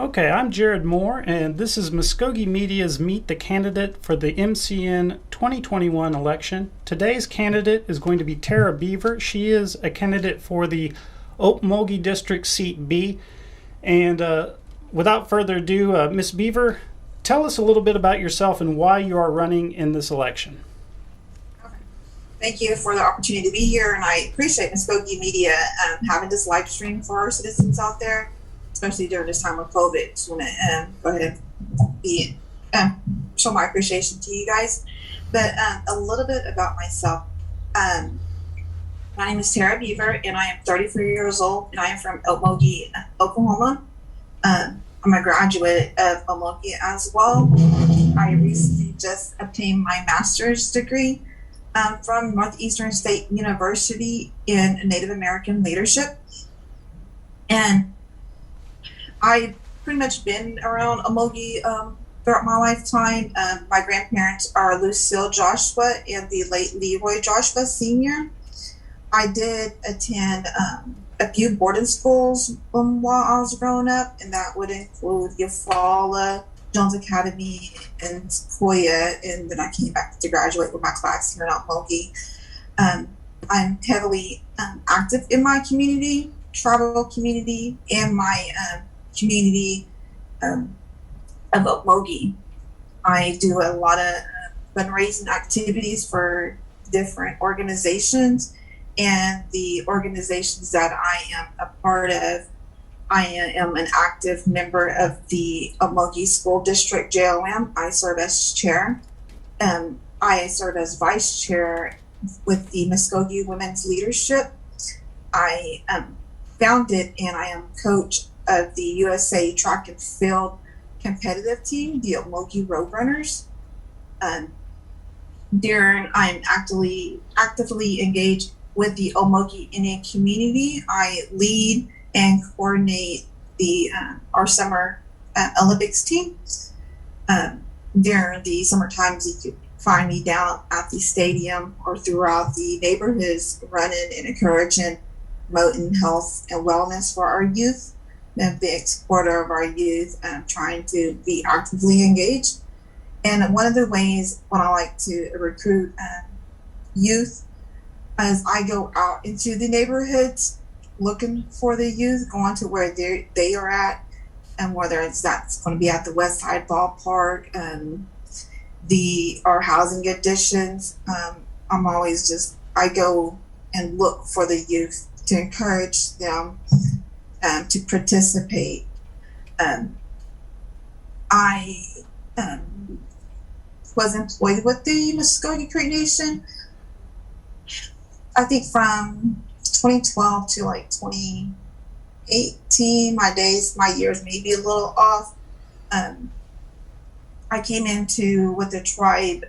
Okay, I'm Jared Moore, and this is Mvskoke Media's Meet the Candidate for the MCN 2021 election. Today's candidate is going to be Terra Beaver. She is a candidate for the Okmulgee District Seat B. And without further ado, Miss Beaver, tell us a little bit about yourself and why you are running in this election. Thank you for the opportunity to be here, and I appreciate Mvskoke Media having this live stream for our citizens out there, especially during this time of COVID. Just want to go ahead and show my appreciation to you guys. But a little bit about myself. My name is Terra Beaver, and I am 34 years old, and I am from Okmulgee, Oklahoma. I'm a graduate of Okmulgee as well. I recently just obtained my master's degree from Northeastern State University in Native American leadership. And I've pretty much been around Okmulgee throughout my lifetime. My grandparents are Lucille Joshua and the late Leroy Joshua Sr. I did attend a few boarding schools while I was growing up, and that would include Eufaula, Jones Academy, and Sequoia, and then I came back to graduate with my class here in Okmulgee. I'm heavily active in my community, tribal community, and my community of Okmulgee. I do a lot of fundraising activities for different organizations, and the organizations that I am a part of, I am an active member of the Okmulgee School District JOM. I serve as chair. I serve as vice chair with the Mvskoke Women's Leadership. I founded and I am coach of the USA Track and Field competitive team, the Okmulgee Roadrunners. I'm actively engaged with the Okmulgee Indian community. I lead and coordinate our summer Olympics team. During the summer times, you could find me down at the stadium or throughout the neighborhoods, running and encouraging, promoting health and wellness for our youth. I'm a big supporter of our youth, trying to be actively engaged. And one of the ways when I like to recruit youth is I go out into the neighborhoods looking for the youth, going to where they are at, and whether that's going to be at the West Side Ballpark, our housing additions. I go and look for the youth to encourage them to participate. I was employed with the Mvskoke Creek Nation, I think from 2012 to like 2018. My years may be a little off. I came into with the tribe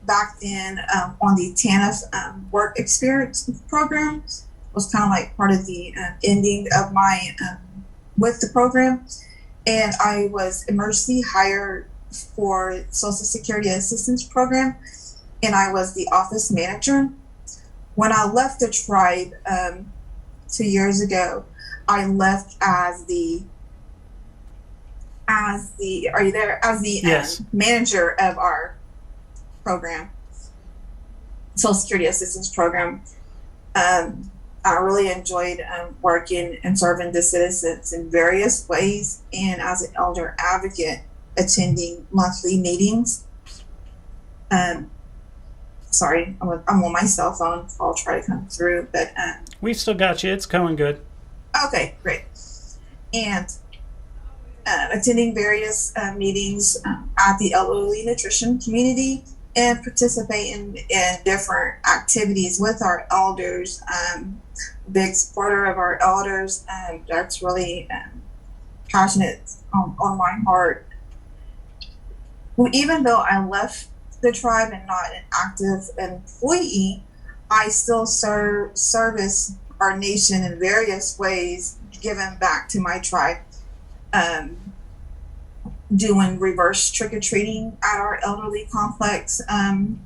back then on the TANF work experience program. It was kind of like part of the ending of my with the program, and I was emergency hired for Social Security Assistance Program, and I was the office manager. When I left the tribe 2 years ago, I left as the Yes. Manager of our program, Social Security Assistance Program. I really enjoyed working and serving the citizens in various ways, and as an elder advocate, attending monthly meetings. Sorry, I'm on my cell phone. I'll try to come through, but We've still got you. It's going good. okay, great. And attending various meetings at the elderly nutrition community and participating in different activities with our elders. Big supporter of our elders. That's really passionate on my heart. Well, even though I left the tribe and not an active employee, I still service our nation in various ways, giving back to my tribe, doing reverse trick-or-treating at our elderly complex, and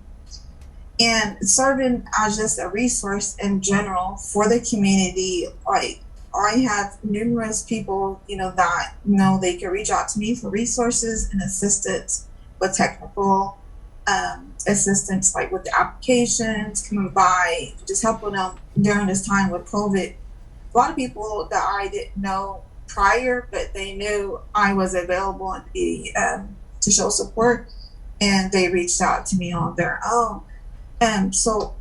serving as just a resource in general for the community, like I have numerous people, that know they can reach out to me for resources and assistance with technical assistance, like with the applications, coming by, just helping them during this time with COVID. A lot of people that I didn't know prior, but they knew I was available and to show support, and they reached out to me on their own. So,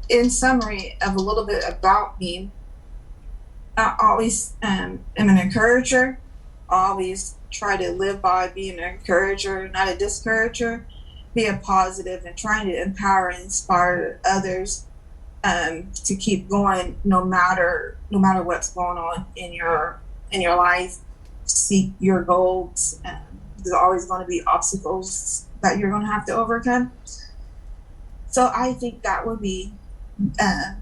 in summary of a little bit about me, I always am an encourager. I always try to live by being an encourager, not a discourager. Be a positive and trying to empower and inspire others to keep going no matter what's going on in your life. Seek your goals. There's always going to be obstacles that you're going to have to overcome. So I think that would be a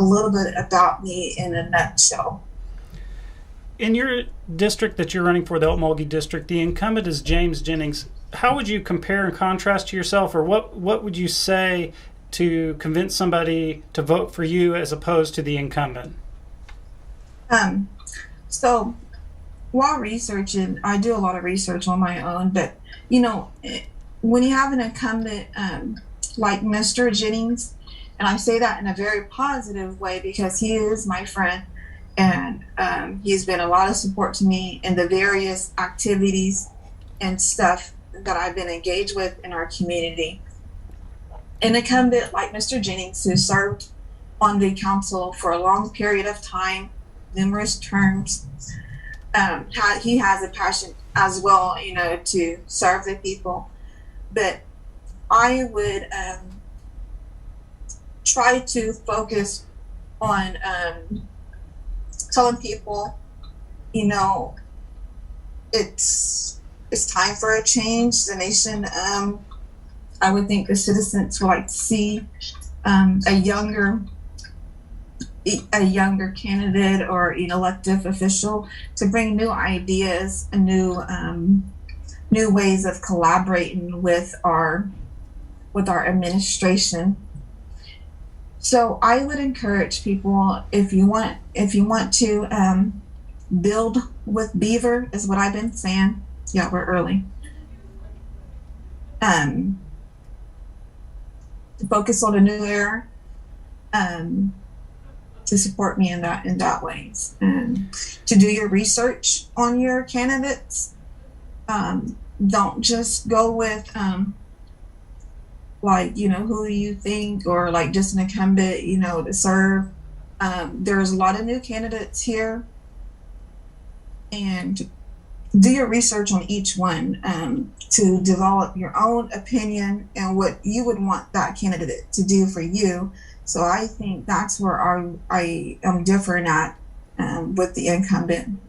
little bit about me in a nutshell. In your district that you're running for, the Okmulgee District, the incumbent is James Jennings. How would you compare and contrast to yourself, or what would you say to convince somebody to vote for you as opposed to the incumbent? So while researching, I do a lot of research on my own, but when you have an incumbent like Mr. Jennings, and I say that in a very positive way because he is my friend, and he's been a lot of support to me in the various activities and stuff that I've been engaged with in our community. An incumbent like Mr. Jennings, who served on the council for a long period of time, numerous terms, he has a passion as well, to serve the people. But I would try to focus on telling people, it's time for a change. The nation, I would think the citizens would like to see a younger candidate or an elected official to bring new ideas and new ways of collaborating with our administration. So I would encourage people, if you want to build with Beaver, is what I've been saying. Yeah, we're early. To focus on a new era, to support me in that ways, and to do your research on your candidates. Don't just go with who you think, or like just an incumbent, to serve. There's a lot of new candidates here, and do your research on each one to develop your own opinion and what you would want that candidate to do for you. So I think that's where I am different at with the incumbent,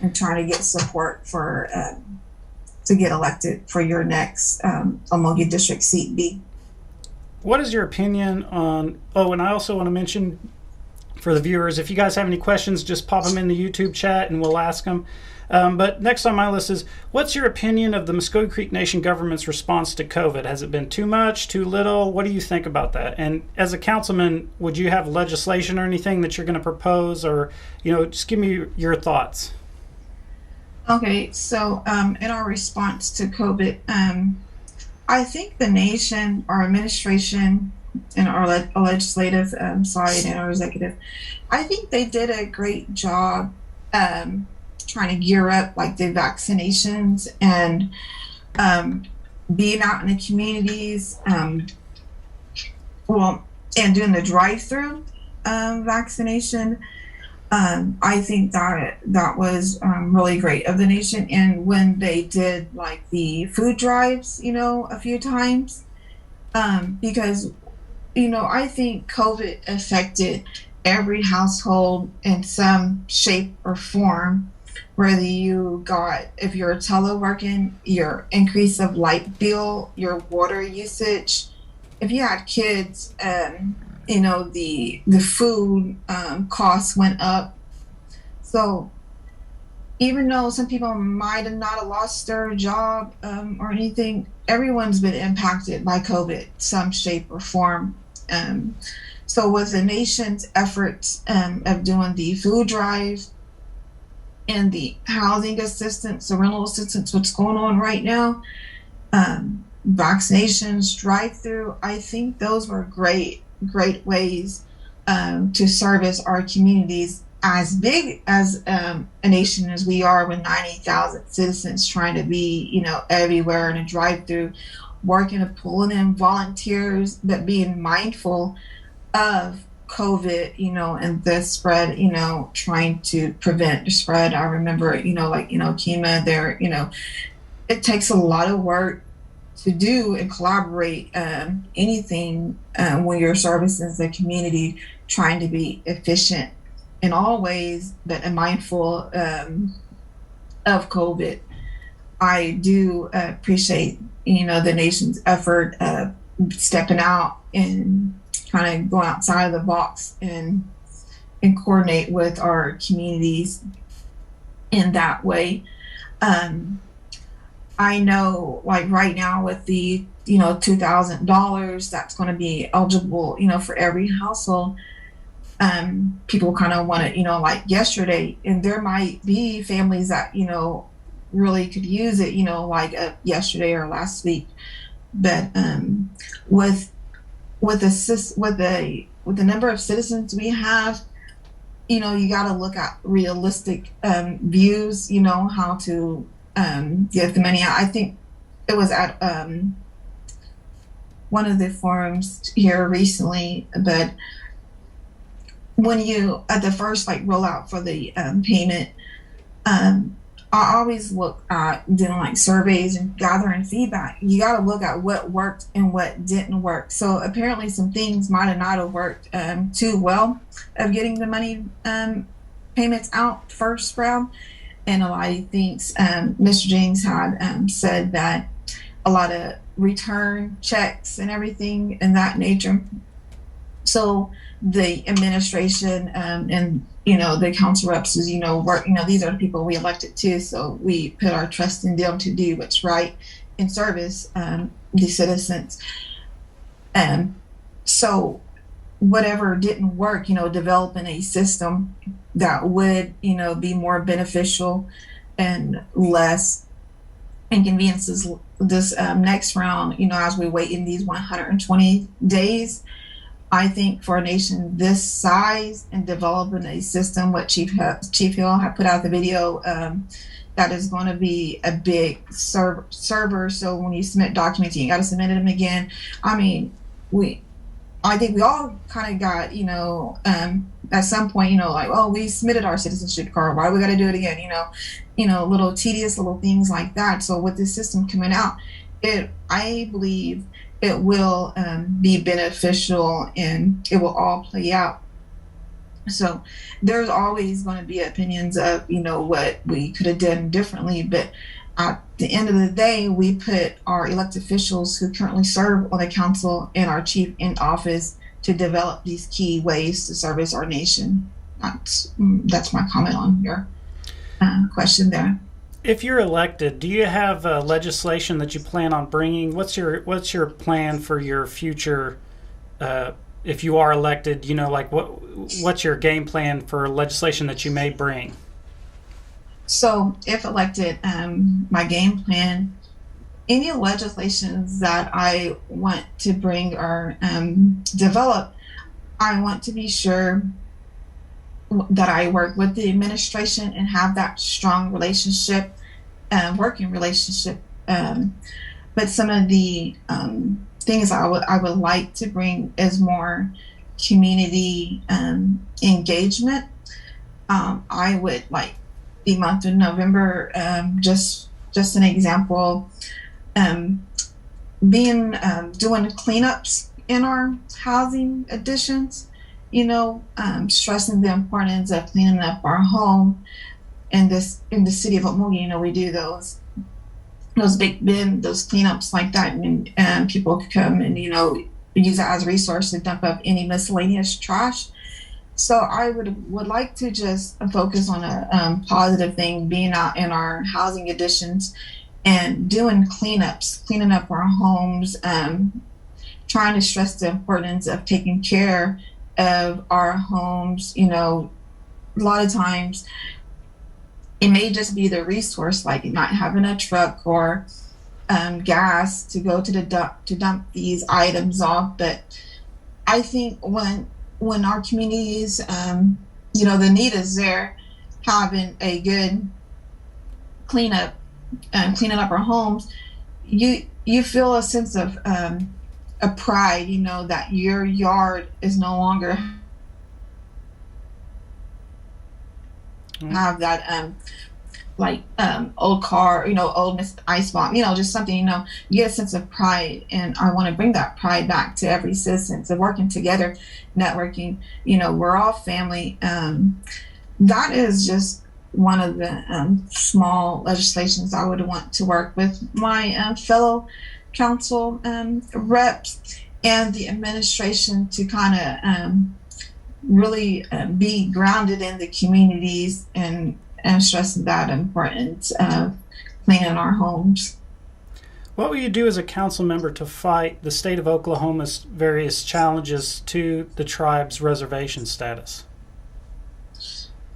and trying to get support for to get elected for your next Okmulgee District Seat B. What is your opinion on, and I also want to mention for the viewers, if you guys have any questions, just pop them in the YouTube chat and we'll ask them. But next on my list is, what's your opinion of the Mvskoke Creek Nation government's response to COVID? Has it been too much, too little? What do you think about that? And as a councilman, would you have legislation or anything that you're going to propose, or, just give me your thoughts. Okay, so in our response to COVID, I think the nation, our administration, and our legislative side and our executive, I think they did a great job trying to gear up like the vaccinations and being out in the communities, and doing the drive-through vaccination. I think that was really great of the nation. And when they did like the food drives, a few times, because I think COVID affected every household in some shape or form. Whether if you're teleworking, your increase of light bill, your water usage. If you had kids, the food costs went up. So even though some people might have not lost their job or anything, everyone's been impacted by COVID, some shape or form. So with the nation's efforts of doing the food drive and the housing assistance, the rental assistance, what's going on right now, vaccinations, drive-through, I think those were great ways to service our communities as big as a nation as we are, with 90,000 citizens trying to be, everywhere in a drive-through, working and pulling in volunteers, but being mindful of COVID, and the spread, trying to prevent the spread. I remember, Kima there, it takes a lot of work to do and collaborate anything when you're servicing the community, trying to be efficient in all ways, but mindful of COVID. I do appreciate, the nation's effort of stepping out and kind of going outside of the box and coordinate with our communities in that way. I know, like right now with the $2,000 that's going to be eligible, for every household, people kind of want it, like yesterday, and there might be families that really could use it, like yesterday or last week, but with the number of citizens we have, you got to look at realistic views, how to get the money out. I think it was at one of the forums here recently, but when you at the first rollout for the payment, I always look at doing surveys and gathering feedback. You got to look at what worked and what didn't work. So apparently some things might have not have worked too well of getting the money payments out first round. And a lot of things, Mr. James had said that a lot of return checks and everything in that nature. So the administration and the council reps is work. These are the people we elected to, so we put our trust in them to do what's right and service the citizens. So whatever didn't work, developing a system that would be more beneficial and less inconveniences this next round, as we wait in these 120 days. I think for a nation this size and developing a system, what Chief Hill had put out the video, that is going to be a big server. So when you submit documents, you got to submit them again. I mean, I think we all kind of got, at some point, we submitted our citizenship card. Why do we got to do it again? Little tedious little things like that. So with this system coming out, I believe it will be beneficial and it will all play out. So there's always going to be opinions of, what we could have done differently. But at the end of the day, we put our elected officials who currently serve on the council and our chief in office to develop these key ways to service our nation. That's my comment on your question there. If you're elected, do you have legislation that you plan on bringing? What's your plan for your future? If you are elected, what's your game plan for legislation that you may bring? So, if elected, my game plan, any legislations that I want to bring or develop, I want to be sure that I work with the administration and have that strong relationship, working relationship. But some of the things I would like to bring is more community engagement. I would like the month of November, just an example, doing cleanups in our housing additions. Stressing the importance of cleaning up our home. In the city of Okmulgee, we do those big bin, those cleanups like that, and people could come and use it as a resource to dump up any miscellaneous trash. So I would like to just focus on a positive thing, being out in our housing additions and doing cleanups, cleaning up our homes, trying to stress the importance of taking care of our homes. You know, a lot of times it may just be the resource, like not having a truck or gas to go to the dump these items off. But I think when our communities, you know, the need is there, having a good cleanup and cleaning up our homes, you feel a sense of a pride, you know, that your yard is no longer have that like old car, you know, old Miss Ice Bomb, you know, just something, you know, you get a sense of pride. And I want to bring that pride back to every citizen. So working together, networking, you know, we're all family. That is just one of the small legislations I would want to work with my fellow council reps and the administration to kind of really be grounded in the communities and stressing that importance of cleaning our homes. What will you do as a council member to fight the state of Oklahoma's various challenges to the tribe's reservation status?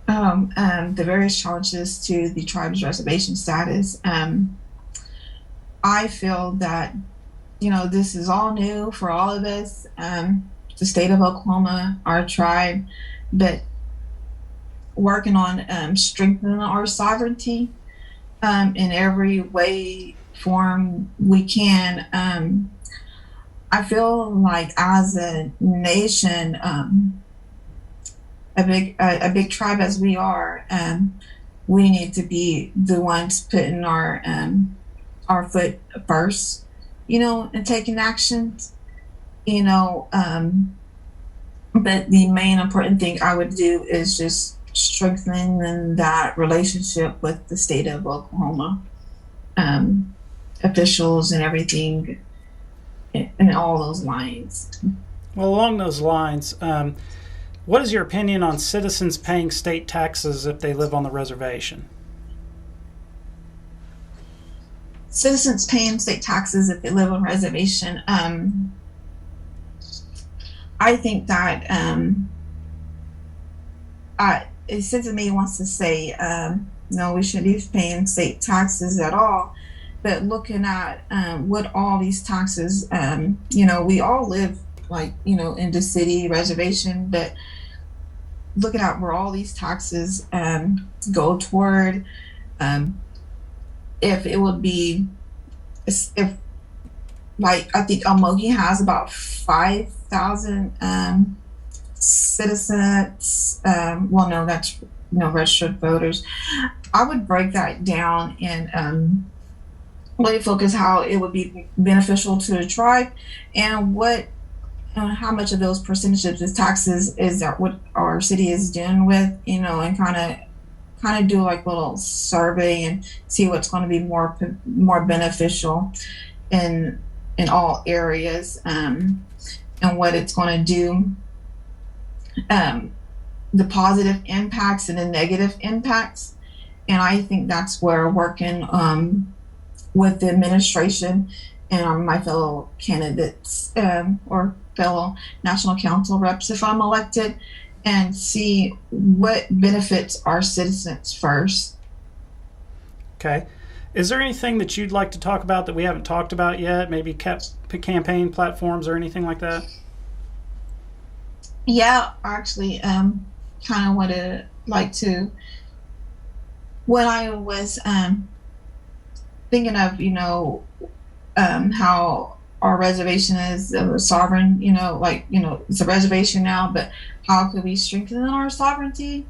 The various challenges to the tribe's reservation status. I feel that, you know, this is all new for all of us, the state of Oklahoma, our tribe, but working on strengthening our sovereignty in every way, form we can. I feel like as a nation, a big tribe as we are, we need to be the ones putting our foot first, you know, and taking actions, you know. But the main important thing I would do is just strengthening that relationship with the state of Oklahoma officials and everything, and all those lines. Well, along those lines, what is your opinion on citizens paying state taxes if they live on the reservation? Citizens paying state taxes if they live on reservation. I think that a sense of me wants to say no, we shouldn't be paying state taxes at all. But looking at what all these taxes, you know, we all live, like, you know, in the city reservation, but looking at where all these taxes go toward, if it would be, if like, I think Okmulgee has about 5,000 citizens, well, no, that's, you know, registered voters. I would break that down and really focus how it would be beneficial to the tribe, and what, how much of those percentages of taxes is that what our city is doing with, you know, and kind of do like a little survey and see what's going to be more beneficial in all areas, and what it's going to do, the positive impacts and the negative impacts. And I think that's where working with the administration and my fellow candidates or fellow national council reps, if I'm elected, and see what benefits our citizens first. Okay. Is there anything that you'd like to talk about that we haven't talked about yet? Maybe campaign platforms or anything like that? Yeah, actually, kind of would like to. When I was thinking of, you know, how our reservation is sovereign, you know, like, you know, it's a reservation now, but how could we strengthen our sovereignty?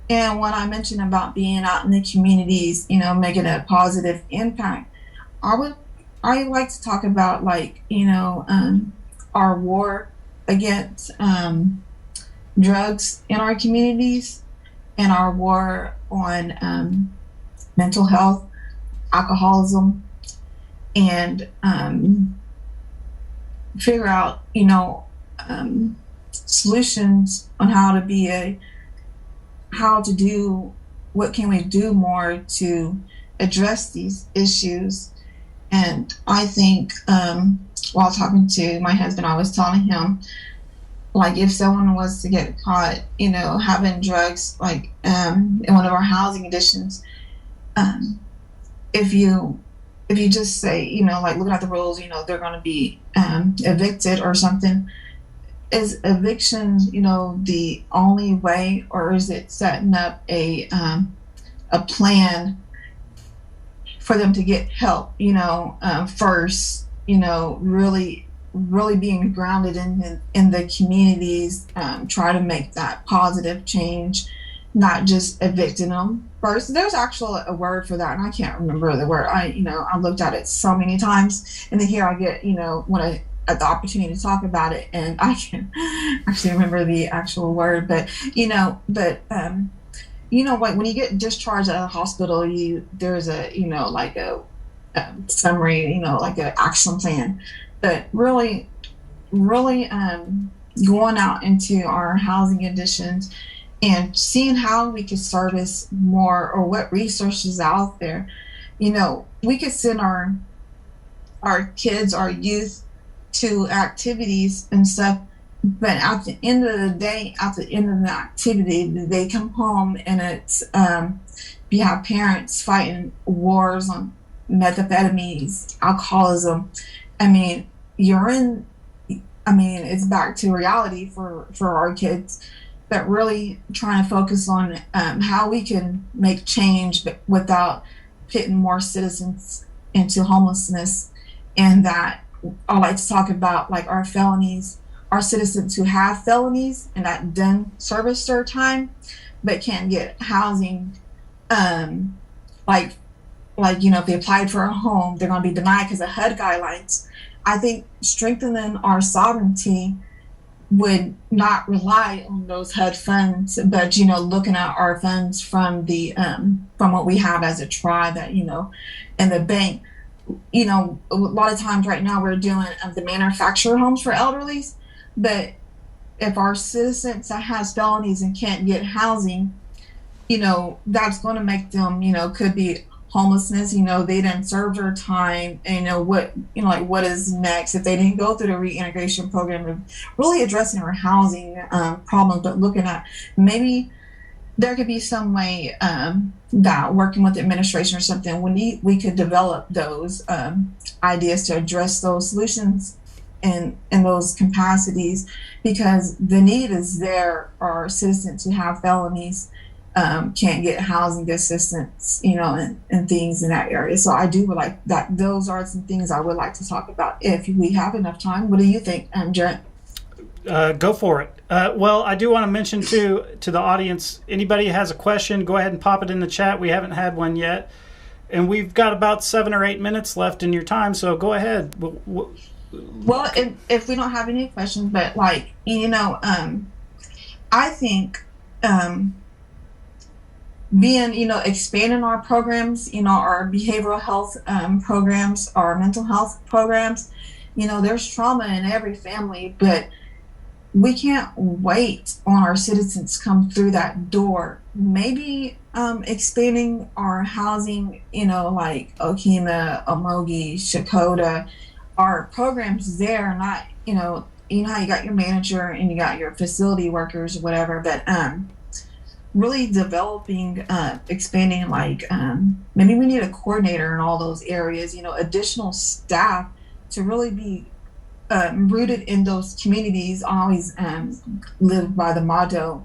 And when I mentioned about being out in the communities, you know, making a positive impact, I like to talk about, like, you know, our war against drugs in our communities, and our war on mental health, alcoholism, and figure out, you know, solutions on what can we do more to address these issues. And I think while talking to my husband, I was telling him, like if someone was to get caught, having drugs, like in one of our housing additions, um, if you just say, like looking at the rules, they're going to be evicted or something. Is eviction, the only way, or is it setting up a plan for them to get help? First, really being grounded in the communities, try to make that positive change, not just evicting them first. There's actually a word for that, and I can't remember the word. I looked at it so many times, and then here I get, when I at the opportunity to talk about it, and I can actually remember the actual word, but like when you get discharged out of the hospital, there's a like a summary, like an action plan. But really going out into our housing additions and seeing how we could service more, or what resources out there. We could send our kids, our youth, to activities and stuff, but at the end of the day, at the end of the activity, they come home and it's you have parents fighting wars on methamphetamines, alcoholism. It's back to reality for our kids, but really trying to focus on how we can make change, but without pitting more citizens into homelessness. And that I like to talk about, like, our felonies, our citizens who have felonies and that done service their time, but can't get housing. If they applied for a home, they're going to be denied because of HUD guidelines. I think strengthening our sovereignty would not rely on those HUD funds, but looking at our funds from the from what we have as a tribe, that and the bank. A lot of times right now we're doing the manufactured homes for elderlies, but if our citizens that has felonies and can't get housing, that's going to make them, could be homelessness. They didn't serve their time, and what is next if they didn't go through the reintegration program of really addressing our housing problems, but looking at maybe there could be some way that working with the administration or something, we could develop those ideas to address those solutions in those capacities, because the need is there. Our citizens who have felonies can't get housing assistance, and things in that area. So I do like that. Those are some things I would like to talk about if we have enough time. What do you think, Jet? Go for it. Well, I do want to mention to the audience, anybody has a question, go ahead and pop it in the chat. We haven't had one yet, and we've got about 7 or 8 minutes left in your time, so go ahead. Well, if we don't have any questions, but I think being, expanding our programs, our behavioral health programs, our mental health programs, there's trauma in every family, but we can't wait on our citizens come through that door. Maybe expanding our housing, like Okmulgee, Shakota, our programs there, not, how you got your manager and you got your facility workers or whatever, but really developing, expanding, maybe we need a coordinator in all those areas, additional staff to really be rooted in those communities. I always live by the motto,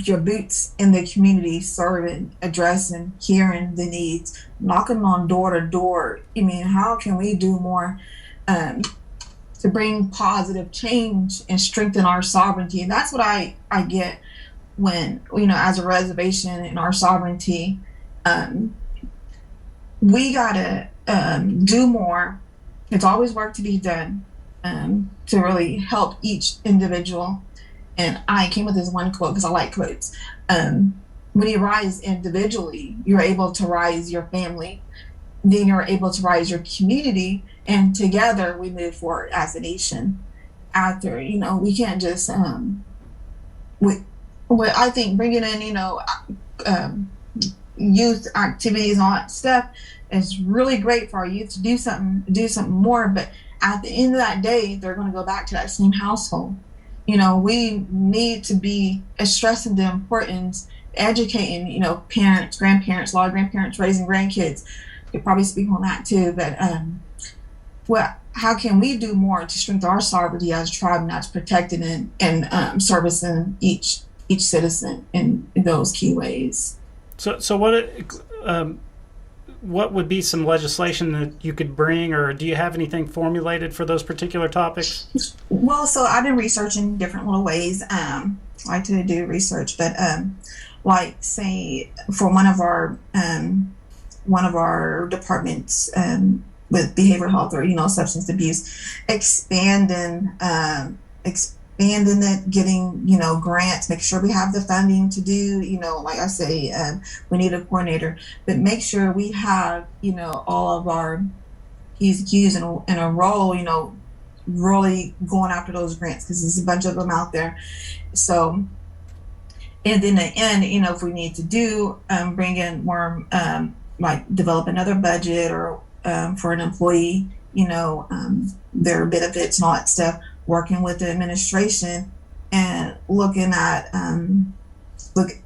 your boots in the community, serving, addressing, hearing the needs, knocking on door to door. How can we do more to bring positive change and strengthen our sovereignty? And that's what I get when, as a reservation in our sovereignty, we gotta do more. It's always work to be done to really help each individual. And I came with this one quote because I like quotes. When you rise individually, you're able to rise your family, then you're able to rise your community, and together we move forward as a nation. After, we can't just, I think bringing in, youth activities and all that stuff is really great for our youth to do something more. But at the end of that day, they're going to go back to that same household. we need to be stressing the importance, educating, parents, grandparents, a lot of grandparents raising grandkids. Could probably speak on that too. But how can we do more to strengthen our sovereignty as a tribe, not protecting and servicing each citizen in those key ways? So what would be some legislation that you could bring, or do you have anything formulated for those particular topics? Well, so I've been researching different little ways. I like to do research, but like say for one of our departments with behavioral health or substance abuse, expanding it, getting grants, make sure we have the funding to do, like I say, we need a coordinator, but make sure we have all of our P's and Q's in a role, really going after those grants, because there's a bunch of them out there. So, and in the end, if we need to do bring in more, like develop another budget or for an employee, their benefits and all that stuff, working with the administration and looking at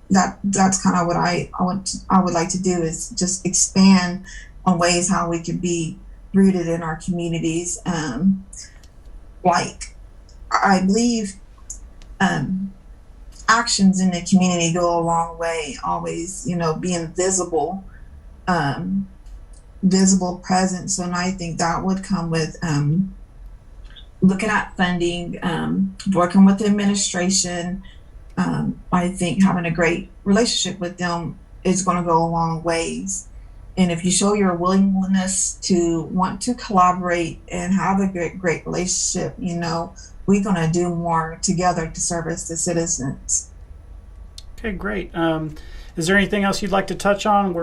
that's kind of what I would like to do, is just expand on ways how we can be rooted in our communities. Like I believe actions in the community go a long way, always being visible presence. And I think that would come with looking at funding, working with the administration. I think having a great relationship with them is going to go a long ways. And if you show your willingness to want to collaborate and have a great relationship, we're going to do more together to service the citizens. Okay, great. Is there anything else you'd like to touch on?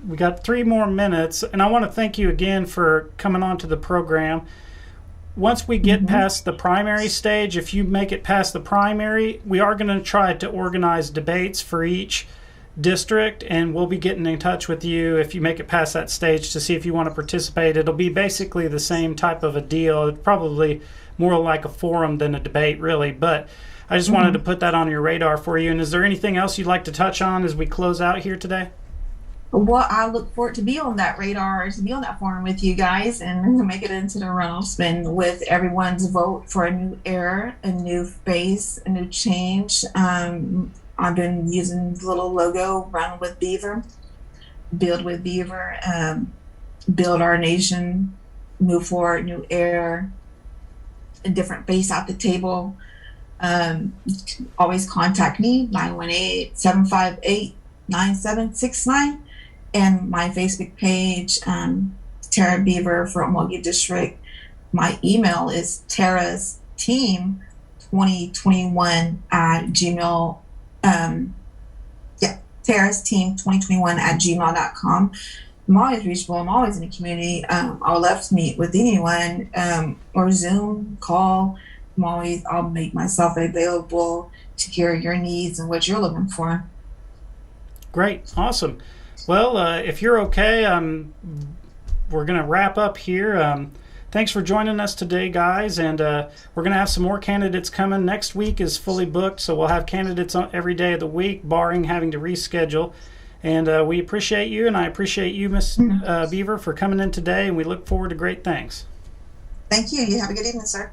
We got 3 more minutes, and I want to thank you again for coming on to the program. Once we get past the primary stage, if you make it past the primary, we are going to try to organize debates for each district, and we'll be getting in touch with you if you make it past that stage to see if you want to participate. It'll be basically the same type of a deal. It's probably more like a forum than a debate, really, but I just wanted to put that on your radar for you. And is there anything else you'd like to touch on as we close out here today? Well, I look forward to be on that radar, to be on that forum with you guys, and to make it into the runoff spin with everyone's vote for a new era, a new face, a new change. I've been using the little logo, Run with Beaver, Build with Beaver, build our nation, move forward, new era, a different face at the table. Always contact me, 918-758-9769. And my Facebook page, Terra Beaver for Okmulgee District. My email is Terra's Team 2021 at Gmail. Terra's Team 2021 at gmail.com. I'm always reachable. I'm always in the community. I would love to meet with anyone, or Zoom call. I'll make myself available to hear your needs and what you're looking for. Great. Awesome. Well, if you're okay, we're going to wrap up here. Thanks for joining us today, guys, and we're going to have some more candidates coming. Next week is fully booked, so we'll have candidates on every day of the week, barring having to reschedule. And we appreciate you, and I appreciate you, Miss Beaver, for coming in today, and we look forward to great things. Thank you. You have a good evening, sir.